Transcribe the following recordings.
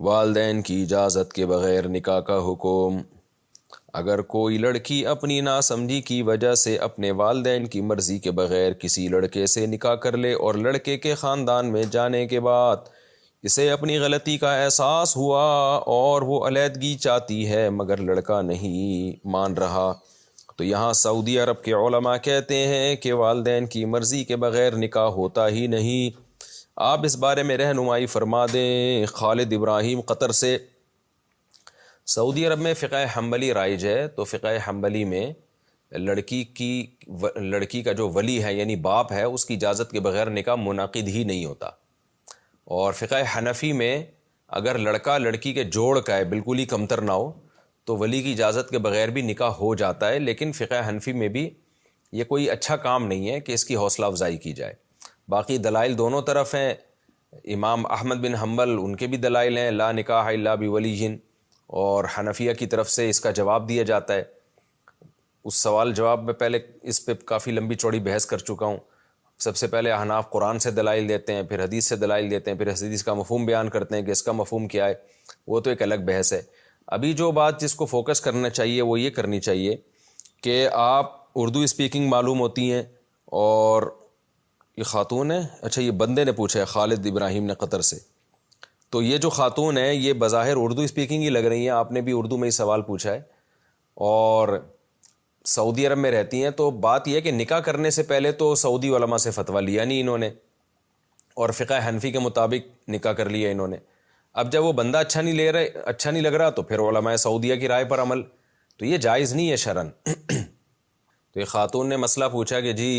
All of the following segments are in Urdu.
والدین کی اجازت کے بغیر نکاح کا حکم۔ اگر کوئی لڑکی اپنی ناسمجھی کی وجہ سے اپنے والدین کی مرضی کے بغیر کسی لڑکے سے نکاح کر لے اور لڑکے کے خاندان میں جانے کے بعد اسے اپنی غلطی کا احساس ہوا اور وہ علیحدگی چاہتی ہے مگر لڑکا نہیں مان رہا، تو یہاں سعودی عرب کے علماء کہتے ہیں کہ والدین کی مرضی کے بغیر نکاح ہوتا ہی نہیں۔ آپ اس بارے میں رہنمائی فرما دیں۔ خالد ابراہیم قطر سے۔ سعودی عرب میں فقہ حنبلی رائج ہے، تو فقہ حنبلی میں لڑکی کا جو ولی ہے یعنی باپ ہے اس کی اجازت کے بغیر نکاح منعقد ہی نہیں ہوتا۔ اور فقہ حنفی میں اگر لڑکا لڑکی کے جوڑ کا ہے، بالکل ہی کمتر نہ ہو، تو ولی کی اجازت کے بغیر بھی نکاح ہو جاتا ہے، لیکن فقہ حنفی میں بھی یہ کوئی اچھا کام نہیں ہے کہ اس کی حوصلہ افزائی کی جائے۔ باقی دلائل دونوں طرف ہیں۔ امام احمد بن حنبل ان کے بھی دلائل ہیں، لا نکاح الا بولی، اور حنفیہ کی طرف سے اس کا جواب دیا جاتا ہے۔ اس سوال جواب میں پہلے اس پہ کافی لمبی چوڑی بحث کر چکا ہوں۔ سب سے پہلے احناف قرآن سے دلائل دیتے ہیں، پھر حدیث سے دلائل دیتے ہیں، پھر حدیث کا مفہوم بیان کرتے ہیں کہ اس کا مفہوم کیا ہے، وہ تو ایک الگ بحث ہے۔ ابھی جو بات جس کو فوکس کرنا چاہیے وہ یہ کرنی چاہیے کہ آپ اردو اسپیکنگ معلوم ہوتی ہیں، اور یہ خاتون ہے، اچھا یہ بندے نے پوچھا ہے، خالد ابراہیم نے قطر سے، تو یہ جو خاتون ہے یہ بظاہر اردو اسپیکنگ ہی لگ رہی ہیں، آپ نے بھی اردو میں ہی سوال پوچھا ہے، اور سعودی عرب میں رہتی ہیں۔ تو بات یہ ہے کہ نکاح کرنے سے پہلے تو سعودی علماء سے فتویٰ لیا نہیں انہوں نے، اور فقہ حنفی کے مطابق نکاح کر لیا انہوں نے۔ اب جب وہ بندہ اچھا نہیں لگ رہا تو پھر علماء سعودیہ کی رائے پر عمل، تو یہ جائز نہیں ہے شرعن۔ تو یہ خاتون نے مسئلہ پوچھا کہ جی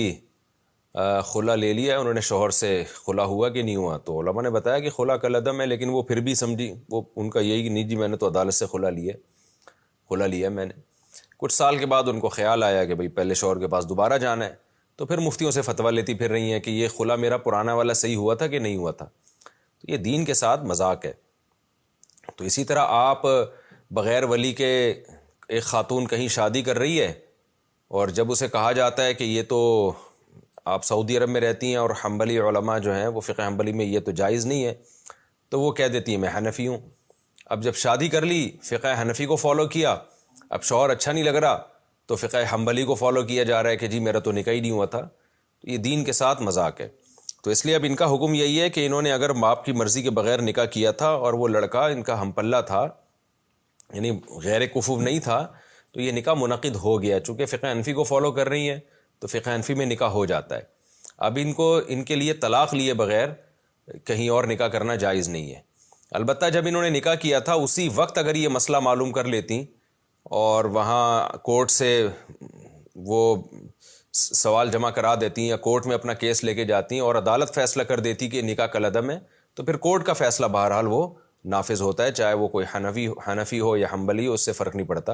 خلا لے لیا ہے انہوں نے شوہر سے، خلا ہوا کہ نہیں ہوا؟ تو علماء نے بتایا کہ خلا کالعدم ہے، لیکن وہ پھر بھی سمجھی، وہ ان کا یہی کہ نہیں جی میں نے تو عدالت سے خلا لیا میں نے۔ کچھ سال کے بعد ان کو خیال آیا کہ بھئی پہلے شوہر کے پاس دوبارہ جانا ہے، تو پھر مفتیوں سے فتویٰ لیتی پھر رہی ہیں کہ یہ خلا میرا پرانا والا صحیح ہوا تھا کہ نہیں ہوا تھا۔ تو یہ دین کے ساتھ مذاق ہے۔ تو اسی طرح آپ بغیر ولی کے ایک خاتون کہیں شادی کر رہی ہے، اور جب اسے کہا جاتا ہے کہ یہ تو آپ سعودی عرب میں رہتی ہیں اور حنبلی علماء جو ہیں وہ فقہ حنبلی میں یہ تو جائز نہیں ہے، تو وہ کہہ دیتی ہے میں حنفی ہوں۔ اب جب شادی کر لی، فقہ حنفی کو فالو کیا، اب شوہر اچھا نہیں لگ رہا تو فقہ حنبلی کو فالو کیا جا رہا ہے کہ جی میرا تو نکاح ہی نہیں ہوا تھا۔ تو یہ دین کے ساتھ مذاق ہے۔ تو اس لیے اب ان کا حکم یہی ہے کہ انہوں نے اگر باپ کی مرضی کے بغیر نکاح کیا تھا اور وہ لڑکا ان کا ہم پلہ تھا، یعنی غیر کفو نہیں تھا، تو یہ نکاح منعقد ہو گیا۔ چونکہ فقہ حنفی کو فالو کر رہی ہیں تو فقہ حنفی میں نکاح ہو جاتا ہے۔ اب ان کے لیے طلاق لیے بغیر کہیں اور نکاح کرنا جائز نہیں ہے۔ البتہ جب انہوں نے نکاح کیا تھا اسی وقت اگر یہ مسئلہ معلوم کر لیتی اور وہاں کورٹ سے وہ سوال جمع کرا دیتی یا کورٹ میں اپنا کیس لے کے جاتی اور عدالت فیصلہ کر دیتی کہ نکاح کالعدم ہے، تو پھر کورٹ کا فیصلہ بہرحال وہ نافذ ہوتا ہے، چاہے وہ کوئی حنفی ہو یا حنبلی ہو، اس سے فرق نہیں پڑتا۔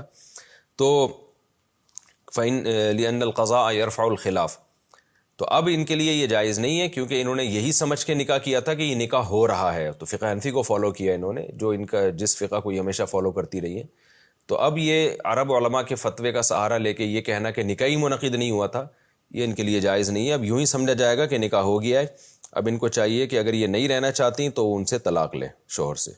تو لِأَنَّ الْقَضَاءَ يَرْفَعُ الْخِلَافَ، تو اب ان کے لیے یہ جائز نہیں ہے، کیونکہ انہوں نے یہی سمجھ کے نکاح کیا تھا کہ یہ نکاح ہو رہا ہے، تو فقہ حنفی کو فالو کیا انہوں نے، جو ان کا جس فقہ کو یہ ہمیشہ فالو کرتی رہی ہے۔ تو اب یہ عرب علماء کے فتوے کا سہارا لے کے یہ کہنا کہ نکاح ہی منعقد نہیں ہوا تھا، یہ ان کے لیے جائز نہیں ہے۔ اب یوں ہی سمجھا جائے گا کہ نکاح ہو گیا ہے۔ اب ان کو چاہیے کہ اگر یہ نہیں رہنا چاہتی تو ان سے طلاق لیں شوہر سے۔